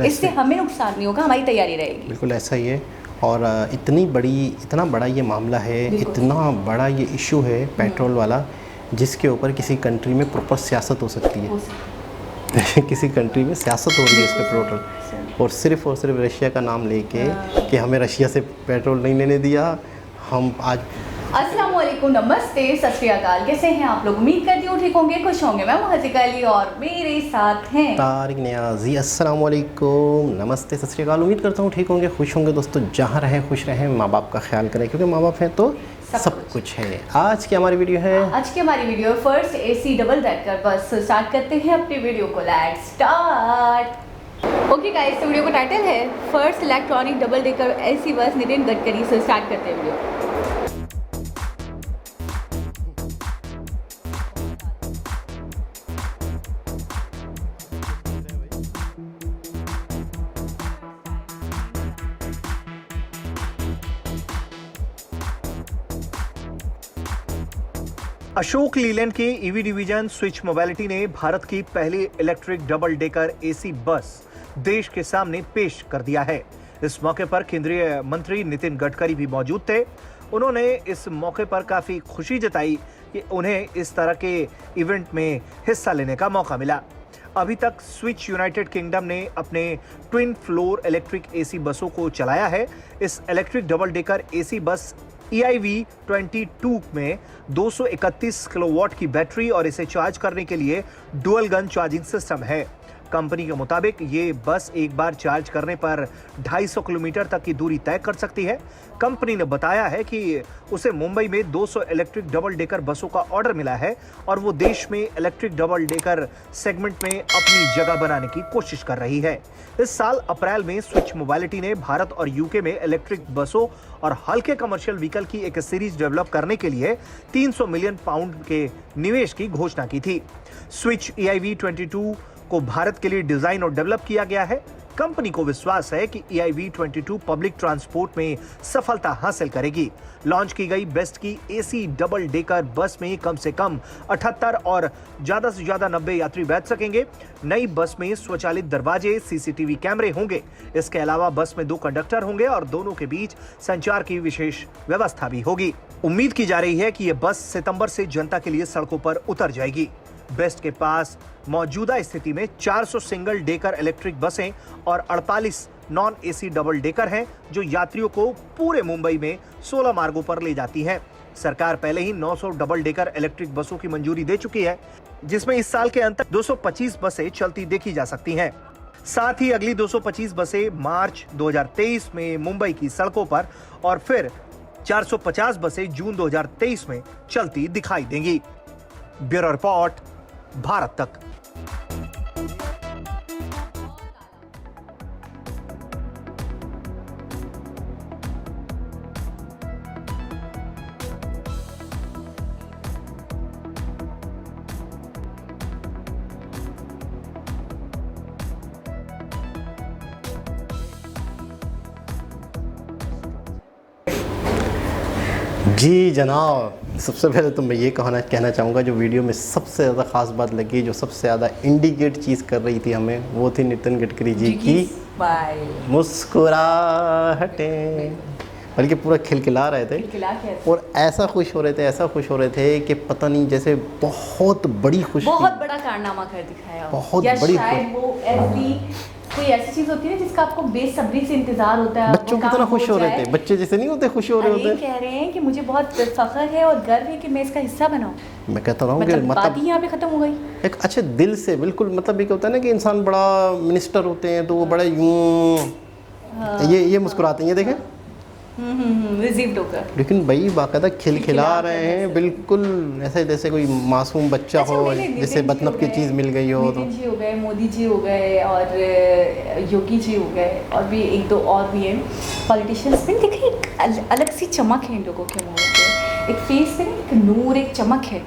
इससे हमें नुकसान नहीं होगा, हमारी तैयारी रहेगी। बिल्कुल ऐसा ही है। और इतना बड़ा ये मामला है, इतना बड़ा ये इशू है पेट्रोल वाला, जिसके ऊपर किसी कंट्री में प्रॉपर सियासत हो सकती है। किसी कंट्री में सियासत हो रही है इस पे पेट्रोल, और सिर्फ रशिया का नाम लेके कि हमें रशिया से पेट्रोल नहीं लेने दिया। हम आज अस्सलाम वालेकुम, नमस्ते, सत श्री अकाल। कैसे हैं आप लोग? उम्मीद करती हूँ ठीक होंगे, खुश होंगे। मैं हज़ीका अली और मेरे साथ हैं तारिक नियाज़ी। अस्सलाम वालेकुम, नमस्ते, सत श्री अकाल। उम्मीद करता हूँ ठीक होंगे, खुश होंगे। दोस्तों जहाँ रहें खुश रहें, माँ बाप का ख्याल करें, क्योंकि माँ बाप हैं तो सब कुछ है। आज की हमारी वीडियो है first AC double decker bus. Start करते हैं अपनी वीडियो को, लेट्स स्टार्ट। ओके गाइस, तो वीडियो का टाइटल है first electronic double decker AC बस नितिन गडकरी से। स्टार्ट करते हैं वीडियो। अशोक लीलैंड के ईवी डिवीजन स्विच मोबिलिटी ने भारत की पहली इलेक्ट्रिक डबल डेकर AC बस देश के सामने पेश कर दिया है। इस मौके पर केंद्रीय मंत्री नितिन गडकरी भी मौजूद थे। उन्होंने इस मौके पर काफी खुशी जताई कि उन्हें इस तरह के इवेंट में हिस्सा लेने का मौका मिला। अभी तक स्विच यूनाइटेड किंगडम ने अपने ट्विन फ्लोर इलेक्ट्रिक AC बसों को चलाया है। इस इलेक्ट्रिक डबल डेकर AC बस EIV 22 में 231 किलोवाट की बैटरी और इसे चार्ज करने के लिए डुअल गन चार्जिंग सिस्टम है। कंपनी के मुताबिक ये बस एक बार चार्ज करने पर 250 किलोमीटर तक की दूरी तय कर सकती है। कंपनी ने बताया है कि उसे मुंबई में 200 इलेक्ट्रिक डबल डेकर बसों का ऑर्डर मिला है और वो देश में इलेक्ट्रिक डबल डेकर सेगमेंट में अपनी जगह बनाने की कोशिश कर रही है। इस साल अप्रैल में स्विच मोबिलिटी ने भारत और UK में इलेक्ट्रिक बसों और हल्के कमर्शियल व्हीकल की एक सीरीज डेवलप करने के लिए 300 मिलियन पाउंड के निवेश की घोषणा की थी। स्विच EIV 22 को भारत के लिए डिजाइन और डेवलप किया गया है। कंपनी को विश्वास है कि EIV 22 पब्लिक ट्रांसपोर्ट में सफलता हासिल करेगी। लॉन्च की गई बेस्ट की AC डबल डेकर बस में कम से कम 78 और ज्यादा से ज्यादा 90 यात्री बैठ सकेंगे। नई बस में स्वचालित दरवाजे, CCTV कैमरे होंगे। इसके अलावा बस में 2 कंडक्टर होंगे और दोनों के बीच संचार की विशेष व्यवस्था भी होगी। उम्मीद की जा रही है कि यह बस सितंबर से जनता के लिए सड़कों पर उतर जाएगी। बेस्ट के पास मौजूदा स्थिति में 400 सिंगल डेकर इलेक्ट्रिक बसें और 48 नॉन AC डबल डेकर हैं, जो यात्रियों को पूरे मुंबई में 16 मार्गों पर ले जाती हैं। सरकार पहले ही 900 डबल डेकर इलेक्ट्रिक बसों की मंजूरी दे चुकी है, जिसमें इस साल के अंत तक 225 बसें चलती देखी जा सकती हैं। साथ ही अगली 225 बसें मार्च 2023 में मुंबई की सड़कों पर और फिर 450 बसें जून 2023 में चलती दिखाई देंगी। ब्यूरो रिपोर्ट, भारत तक। जी जनाब, सबसे पहले तो मैं ये कहना चाहूँगा, जो वीडियो में सबसे ज़्यादा ख़ास बात लगी, जो सबसे ज़्यादा इंडिकेट चीज़ कर रही थी हमें, वो थी नितिन गडकरी जी की मुस्कुराहटें। बल्कि पूरा खिलखिला रहे थे और ऐसा खुश हो रहे थे कि पता नहीं, जैसे बहुत बड़ा कारनामा कर दिखाया। बहुत या बड़ी शायद वो कोई ऐसी चीज होती है जिसका आपको बेसब्री से इंतजार होता है। बच्चों कितना खुश हो रहे थे, बच्चे जैसे नहीं होते खुश हो रहे होते। कह रहे हैं कि मुझे बहुत फख्र है और गर्व है कि मैं इसका हिस्सा बनाऊं। मैं कहता हूँ कि बात ही यहाँ पे खत्म हो गई। एक अच्छे दिल से, बिल्कुल, मतलब एक होता है ना कि इंसान बड़ा मिनिस्टर होते हैं तो वो बड़ा यूं ये मुस्कुराते हैं, ये देखें, रिसीव्ड होकर। लेकिन भाई बाकायदा खिलखिला रहे हैं, बिल्कुल ऐसे जैसे कोई मासूम बच्चा हो, जैसे बदनब की चीज़ मिल गई हो। नितिन जी हो गए, मोदी जी हो गए और योगी जी हो गए, और भी एक दो और भी हैं पॉलिटिशियंस में। देखिए एक अलग सी चमक है इन लोगों के मुँह पे, एक फेस पे एक नूर, एक चमक है।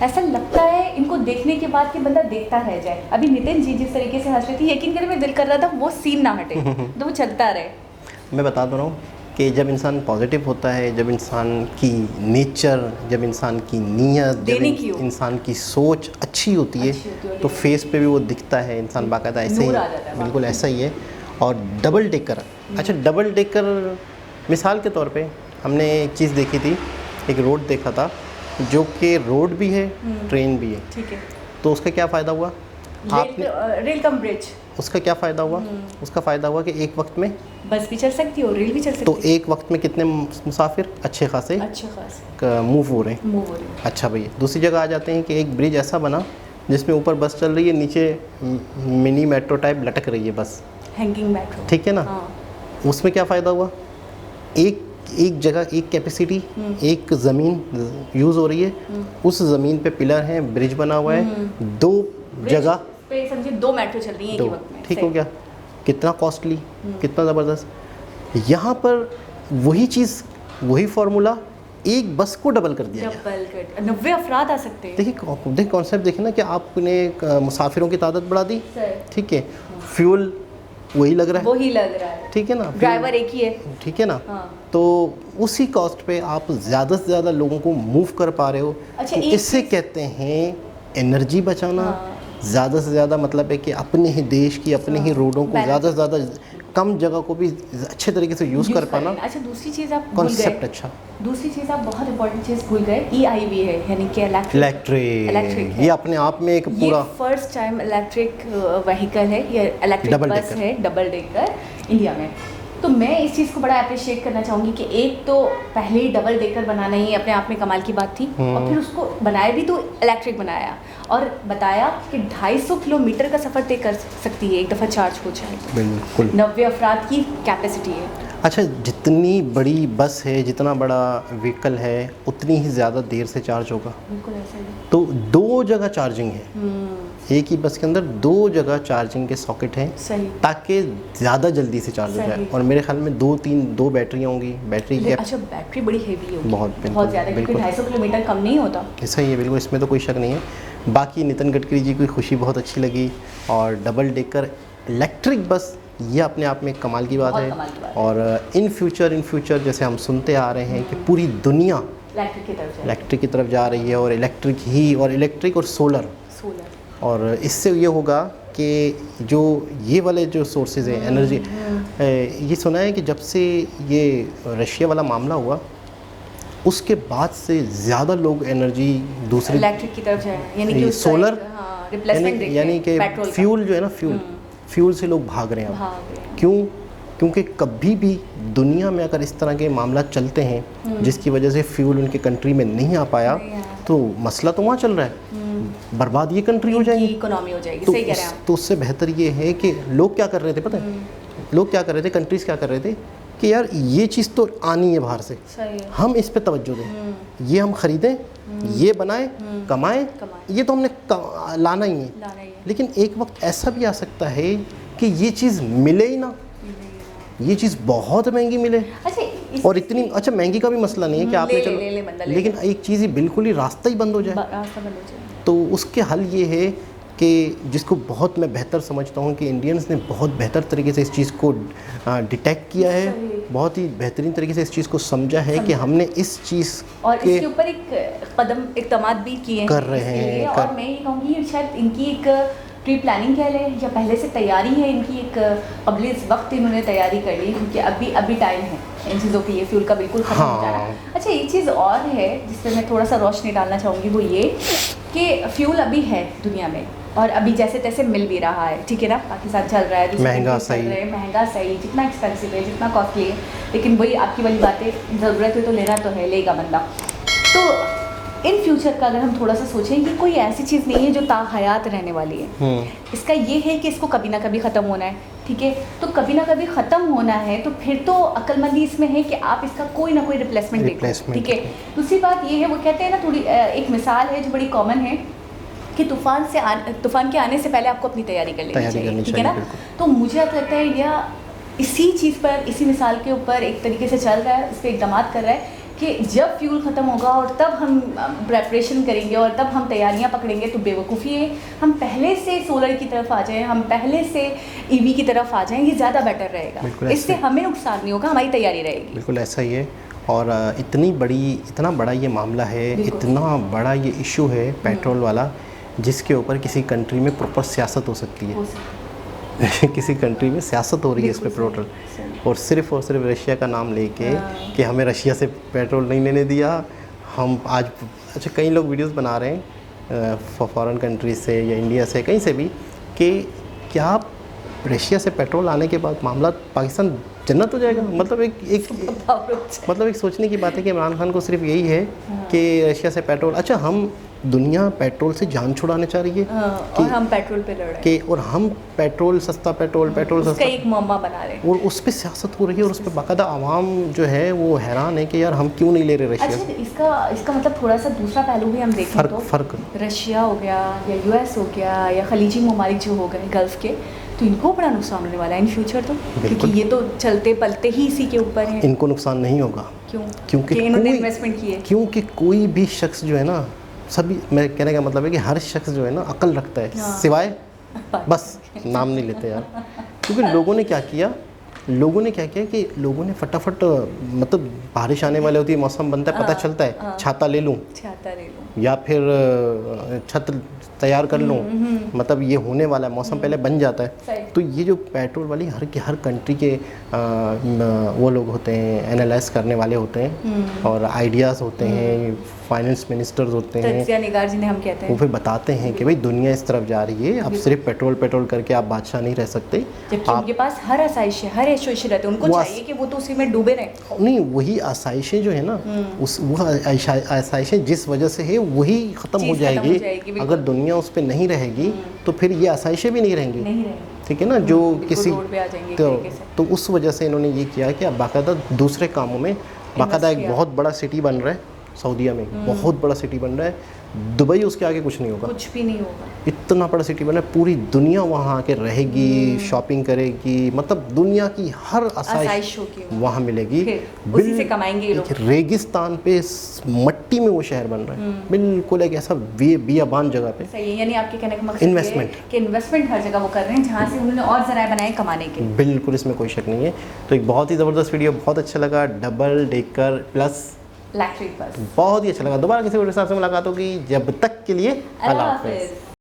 ऐसा लगता है इनको देखने के बाद कि बंदा देखता रह जाए। अभी नितिन जी जिस तरीके से हंस रही थी, यकीन करें मैं दिल कर रहा था वो सीन ना हटे तो वो चलता रहे। मैं बता दो रहा हूँ कि जब इंसान पॉजिटिव होता है, जब इंसान की नेचर, जब इंसान की नीयत, जब इंसान की सोच अच्छी होती है तो फेस पे भी वो दिखता है। इंसान बाकायदा ऐसे ही, बिल्कुल ऐसा ही है। और डबल डेकर। अच्छा, डबल डेकर मिसाल के तौर पे हमने एक चीज़ देखी थी, एक रोड देखा था जो कि रोड भी है ट्रेन भी है, ठीक है। तो उसका क्या फ़ायदा हुआ? आपने रेल कम ब्रिज, उसका क्या फ़ायदा हुआ? उसका फ़ायदा हुआ कि एक वक्त में बस भी चल सकती है और रेल भी चल सकती तो है। एक वक्त में कितने मुसाफिर अच्छे खासे अच्छा खास मूव हो रहे हैं। मूव हो रही है। अच्छा भैया, दूसरी जगह आ जाते हैं कि एक ब्रिज ऐसा बना जिसमें ऊपर बस चल रही है, नीचे मिनी मेट्रो टाइप लटक रही है बस, हैंगिंग मेट्रो, ठीक है ना? हाँ। उसमें क्या फ़ायदा हुआ? एक जगह एक कैपेसिटी, एक ज़मीन यूज़ हो रही है, उस ज़मीन पे पिलर हैं, ब्रिज बना हुआ है, दो जगह पे समझिए 2 मेट्रो चल रही हैं एक ही दो, वक्त में। ठीक सही। हो गया? कितना कॉस्टली, कितना ज़बरदस्त। यहाँ पर वही चीज़, वही फार्मूला एक बस को डबल कर दिया गया। डबल कर 90 अफराद आ सकते हैं। देखिए कॉन्सेप्ट देखिए ना कि आपने मुसाफिरों की तादाद बढ़ा दी, सर ठीक है, फ्यूल वही लग रहा है, वही लग रहा है, ठीक है ना, ड्राइवर एक ही है। ठीक है ना, हाँ। तो उसी कॉस्ट पे आप ज़्यादा से ज़्यादा लोगों को मूव कर पा रहे हो। अच्छा, तो एक इससे चीज़- कहते हैं एनर्जी बचाना। हाँ। ज़्यादा से ज़्यादा मतलब है कि अपने ही देश की, अपने ही रोडों को Balance। ज़्यादा से ज़्यादा कम जगह को भी अच्छे तरीके से यूज़ कर पाना। अच्छा, दूसरी चीज़ आप भूल कॉन्सेप्ट गए, अच्छा, दूसरी चीज़ आप बहुत इंपॉर्टेंट चीज़ भूल गए, EIV है, यानी कि इलेक्ट्रिक इलेक्ट्रिक, है। ये अपने आप में एक ये पूरा फर्स्ट टाइम इलेक्ट्रिक व्हीकल है, ये इलेक्ट्रिक Double बस decker। है, डबल डेकर इंडिया में। तो मैं इस चीज़ को बड़ा अप्रिशिएट करना चाहूँगी कि एक तो पहले ही डबल डेकर बनाना ही अपने आप में कमाल की बात थी, और फिर उसको बनाया भी तो इलेक्ट्रिक बनाया और बताया कि 250 किलोमीटर का सफ़र तय कर सकती है एक दफ़ा चार्ज हो जाए तो। बिल्कुल। 90 अफराद की कैपेसिटी है। अच्छा, जितनी बड़ी बस है, जितना बड़ा व्हीकल है, उतनी ही ज़्यादा देर से चार्ज होगा। बिल्कुल ऐसा ही। तो 2 जगह चार्जिंग है, एक ही बस के अंदर 2 जगह चार्जिंग के सॉकेट हैं, सही। ताकि ज़्यादा जल्दी से चार्ज हो जाए। सही। और मेरे ख्याल में 2 बैटरियाँ होंगी, बैटरी के अच्छा, बैटरी बड़ी हेवी होगी, बहुत, बिल्कुल, बहुत ज़्यादा, क्योंकि बिल्कुल। 250 किलोमीटर कम नहीं होता। ऐसा ही है, बिल्कुल, इसमें तो कोई शक नहीं है। बाकी नितिन गडकरी जी की खुशी बहुत अच्छी लगी, और डबल डेकर इलेक्ट्रिक बस ये अपने आप में एक कमाल की बात बहुत है। कमाल की बात है। और इन फ्यूचर जैसे हम सुनते आ रहे हैं कि पूरी दुनिया इलेक्ट्रिक की तरफ जाए, इलेक्ट्रिक की तरफ जा रही है, और इलेक्ट्रिक और सोलर। और इससे ये होगा कि जो ये वाले जो सोर्सेज हैं एनर्जी, ये सुना है कि जब से ये रशिया वाला मामला हुआ उसके बाद से ज़्यादा लोग एनर्जी दूसरी इलेक्ट्रिक की तरफ जाए, यानी कि उसका सोलर, एक, हाँ, रिप्लेसमेंट देखते यानी हैं कि पेट्रोल का। फ्यूल जो है ना, फ्यूल से लोग भाग रहे हैं अब। भाग रहे हैं। क्यों? क्योंकि कभी भी दुनिया में अगर इस तरह के मामला चलते हैं जिसकी वजह से फ्यूल उनके कंट्री में नहीं आ पाया, नहीं आया। तो मसला तो वहाँ चल रहा है, बर्बाद ये कंट्री हो जाएगी, इकोनॉमी हो जाएगी। तो सही कह रहे हैं आप। तो उससे बेहतर ये है कि लोग क्या कर रहे थे पता है, लोग क्या कर रहे थे, कंट्रीज़ क्या कर रहे थे कि यार ये चीज़ तो आनी है बाहर से, सही है। हम इस पे तवज्जो दें, ये हम ख़रीदें, ये बनाएं, कमाएं, ये तो हमने लाना ही है। लाना ही है। लेकिन एक वक्त ऐसा भी आ सकता है कि ये चीज़ मिले ही ना, ये चीज़ बहुत महंगी मिले। अच्छा, और इतनी अच्छा महंगी का भी मसला नहीं है कि आपने ले बंदा ले लेकिन एक चीज़ ही बिल्कुल ही रास्ता ही बंद हो जाए, रास्ता बंद हो जाए। तो उसके हल ये है कि जिसको बहुत मैं बेहतर समझता हूँ कि इंडियंस ने बहुत बेहतर तरीके से इस चीज़ को डिटेक्ट किया है, बहुत ही बेहतरीन तरीके से इस चीज़ को समझा है कि हमने इस चीज़ और के इसके ऊपर एक कदम इकदाम भी किए हैं, कर रहे इसके हैं, लिए। और मैं ये कहूँगी ये शायद इनकी एक प्री प्लानिंग कह लें या पहले से तैयारी है इनकी, एक अगले इस वक्त इन्होंने तैयारी कर ली, क्योंकि अभी टाइम है इन चीज़ों की, ये फ्यूल का बिल्कुल खत्म हो जाना। अच्छा, एक चीज़ और है जिस पर मैं थोड़ा सा रोशनी डालना चाहूँगी, वो ये कि फ्यूल अभी है दुनिया में और अभी जैसे तैसे मिल भी रहा है, ठीक है ना, पाकिस्तान चल रहा है, दूसरे महंगा countries चल सही। रहे हैं, महंगा सही, जितना एक्सपेंसिव है, जितना कॉस्टली है, लेकिन वही आपकी वाली बात है, ज़रूरत है तो लेना तो है, लेगा बंदा। तो इन फ्यूचर का अगर हम थोड़ा सा सोचें कि कोई ऐसी चीज़ नहीं है जो ताहयात रहने वाली है, इसका ये है कि इसको कभी ना कभी ख़त्म होना है, ठीक है, तो कभी ना कभी ख़त्म होना है, तो फिर तो अक्लमंदी इसमें है कि आप इसका कोई ना कोई रिप्लेसमेंट देखो, ठीक है। दूसरी बात ये है, वो कहते हैं ना, थोड़ी एक मिसाल है जो बड़ी कॉमन है कि तूफ़ान के आने से पहले आपको अपनी तैयारी कर लेनी चाहिए, ठीक है ना। तो मुझे ऐसा लगता है इंडिया इसी चीज़ पर, इसी मिसाल के ऊपर एक तरीके से चल रहा है, इस पर इक़दाम कर रहा है कि जब फ्यूल ख़त्म होगा और तब हम प्रेपरेशन करेंगे और तब हम तैयारियां पकड़ेंगे, तो बेवकूफ़ी है, हम पहले से सोलर की तरफ आ जाएं, हम पहले से ईवी की तरफ आ जाएं, ये ज़्यादा बेटर रहेगा, इससे हमें नुकसान नहीं होगा, हमारी तैयारी रहेगी। बिल्कुल ऐसा ही है। और इतना बड़ा ये मामला है, इतना बड़ा ये इशू है पेट्रोल वाला, जिसके ऊपर किसी कंट्री में प्रॉपर सियासत हो सकती है। किसी कंट्री में सियासत हो रही है इस पे बिल्कुल पेट्रोल, सही। और सिर्फ रशिया का नाम लेके हाँ। कि हमें रशिया से पेट्रोल नहीं लेने दिया। हम आज अच्छा कई लोग वीडियोस बना रहे हैं फॉरेन कंट्री से या इंडिया से कहीं से भी कि क्या रशिया से पेट्रोल आने के बाद मामला पाकिस्तान जन्नत हो जाएगा। मतलब एक सोचने की बात है कि इमरान खान को सिर्फ यही है कि रशिया से पेट्रोल, अच्छा हम दुनिया पेट्रोल से जान छुड़ाने चाह रही है और हम पेट्रोल पे लड़ रहे हैं कि और हम पेट्रोल सस्ता उसका सस्ता एक मम्मा बना रहे हैं। और उस पर सियासत हो रही है और उस पर बाकायदा आवाम जो है वो हैरान है कि यार हम क्यों नहीं ले रहे रशिया अच्छा से। इसका मतलब थोड़ा सा दूसरा पहलू भी हम देखें तो फ़र्क रशिया हो गया या यूएस हो गया या खलीजी ममालिक जो हो गए गल्फ़ के, तो इनको बड़ा नुकसान होने वाला है इन फ्यूचर तो, क्योंकि ये तो चलते पलते ही इसी के ऊपर है। इनको नुकसान नहीं होगा क्योंकि इन्होंने इन्वेस्टमेंट की है। क्योंकि कोई भी शख्स जो है ना, सभी मैं कहने का मतलब है कि हर शख्स जो है ना अकल रखता है, हाँ। सिवाय बस नाम नहीं लेते यार, क्योंकि लोगों ने क्या किया कि लोगों ने फटाफट मतलब बारिश आने वाली होती है, मौसम बनता है, पता चलता है छाता ले लूँ या फिर छत तैयार कर लूँ, मतलब ये होने वाला है, मौसम पहले बन जाता है। तो ये जो पेट्रोल वाली हर कंट्री के वो लोग होते हैं, एनालाइज करने वाले होते हैं और आइडियाज़ होते हैं, फाइनेंस मिनिस्टर्स होते हैं, निगार जिन्हें हम कहते हैं, वो फिर बताते हैं कि भाई दुनिया इस तरफ जा रही है, अब सिर्फ पेट्रोल करके आप बादशाह नहीं रह सकते। जबकि उनके पास हर आसाइश है, हर ऐशोइश रहते हैं, उनको चाहिए कि वो तो उसी में डूबे रहें। नहीं, वही आसाइशें जो है ना, उस वो आसाइशें जिस वजह से है वही ख़त्म हो जाएगी। अगर दुनिया उस पर नहीं रहेगी तो फिर ये आसाइशें भी नहीं रहेंगी, ठीक है ना, जो किसी तो उस वजह से इन्होंने ये किया कि अब बाकायदा दूसरे कामों में बाकायदा एक बहुत बड़ा सिटी बन रहा है सऊदीया में, बहुत बड़ा सिटी बन रहा है। दुबई उसके आगे कुछ नहीं होगा, कुछ भी नहीं होगा। इतना बड़ा सिटी बना है, पूरी दुनिया वहाँ आके रहेगी, शॉपिंग करेगी, मतलब दुनिया की हर आसाइश वहाँ मिलेगी, उसी से कमाएंगे लोग। रेगिस्तान पे मट्टी में वो शहर बन रहा है, बिल्कुल एक ऐसा बियाबान जगह पे। सही है, यानी आपके कहने का मकसद इन्वेस्टमेंट हर जगह वो कर रहे हैं जहाँ से उन्होंने और जराए बनाए कमाने के। बिल्कुल, इसमें कोई शक नहीं है। तो एक बहुत ही ज़बरदस्त वीडियो, बहुत अच्छा लगा, double decker plus electric bus, बहुत ही अच्छा लगा। दोबारा किसी और के साथ से मुलाकात होगी, जब तक के लिए अल्लाह हाफ़िज़।